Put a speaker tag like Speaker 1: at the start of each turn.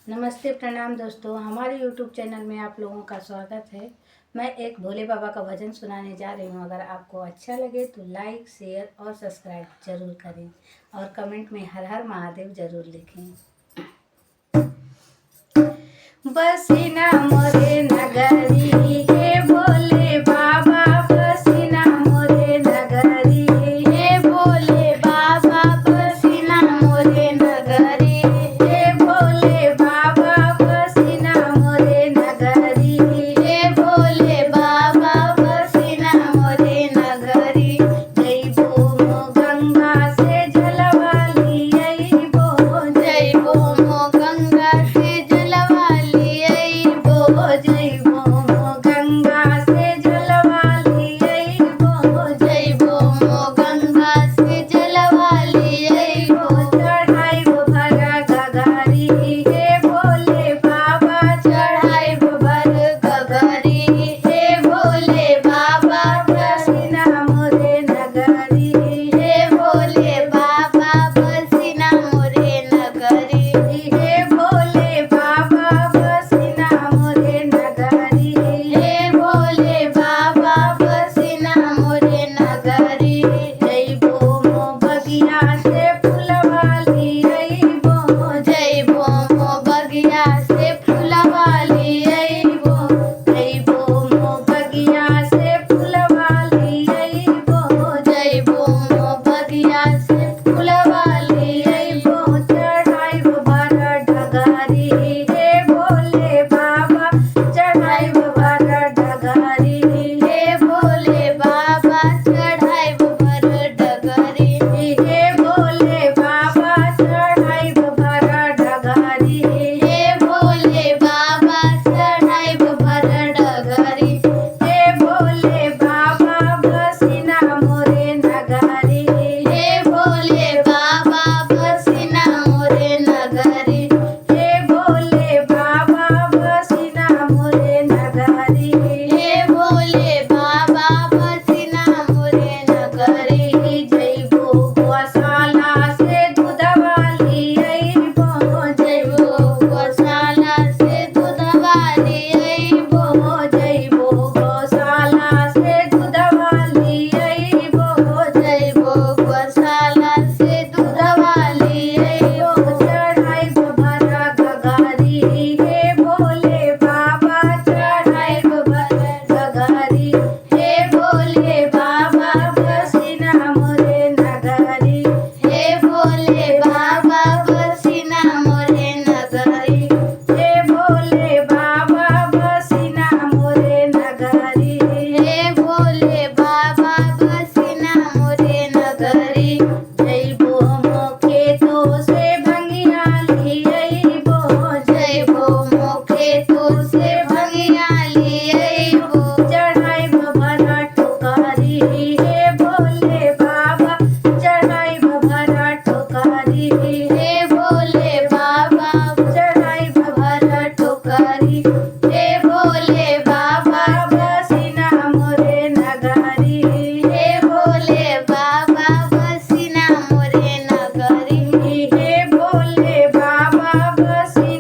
Speaker 1: नमस्ते प्रणाम दोस्तों, हमारे YouTube चैनल में आप लोगों का स्वागत है। मैं एक भोले बाबा का भजन सुनाने जा रही हूँ। अगर आपको अच्छा लगे तो लाइक, शेयर और सब्सक्राइब जरूर करें और कमेंट में हर हर महादेव जरूर लिखें। बसिना मोरे नगरी हे भोले बाबा, बसिना मोरे नगरी हे भोले बाबा, बसिना मोरे नगरी हे भोले बाबा, बसिना मोरे नगरी हे भोले बाबा, बसिना मोरे नगरी। जइबो मो गंगा से जलवाली अइबो, जइबो मो गंगा से जलवाली अइबो, जइबो मो गंगा से जलवाली अइबो, जइबो मो गंगा से जलवाली अइबो। चढ़ाइबो भर गगरी हे भोले बाबा, चढ़ाइबो भर गगरी हे भोले बाबा, बसिना मोरे नगरी हे भोले बाबा, बसिना मोरे नगरी हे भोले बाबा, बसिना मोरे नगरी हे भोले बाबा, बसिना मोरे नगरी। जइबो मो बगिया से फुलवाली अइबो, जइबो मो बगिया से फुलवाली अइबो, जइबो मो बगिया से फुलवाली अइबो, जइबो मो बगिया से फुलवाली अइबो। चढ़ाइबो भर डगरी हे भोले बाबा, चढ़ाइबो भर डगरी हे भोले बाबा, चढ़ाइबो भर डगरी हे भोले बाबा, चढ़ाइबो भर डगरी हे भोले बाबा, चढ़ाइबो भर डगरी हे भोले बाबा, बसिना मोरे नगरी हे भोले बाबा, बसिना मोरे नगरी हे भोले बाबा, बसिना मोरे नगरी हे भोले बाबा, बसिना मोरे नगरी। जइबो गौशाला से दूधवाली अइबो, जइबो गौशाला से दूधवाली अइबो, जइबो गौशाला से दूधवाली अइबो, जइबो गौशाला से दूधवाली अइबो। चढ़ाइबो भर गगरी हे भोले बाबा, चढ़ाइबो भर गगरी हे भोले बाबा, बसिना मोरे नगरी हे भोले बाबा, बसिना मोरे नगरी हे भोले बाबा, बसिना मोरे नगरी हे भोले बाबा, बसिना मोरे नगरी। जइबो मो खेतों से भंगियाली अइबो, जइबो मो खेतों से भंगियाली अइबो। चढ़ाइबो भर टोकरी हे भोले बाबा, चढ़ाइबो भर टोकरी हे भोले बाबा, चढ़ाइबो भर टोकरी हे भोले बाबा, बसिना मोरे नगरी हे भोले बाबा, बसिना मोरे नगरी हे भोले बाबा, बसिना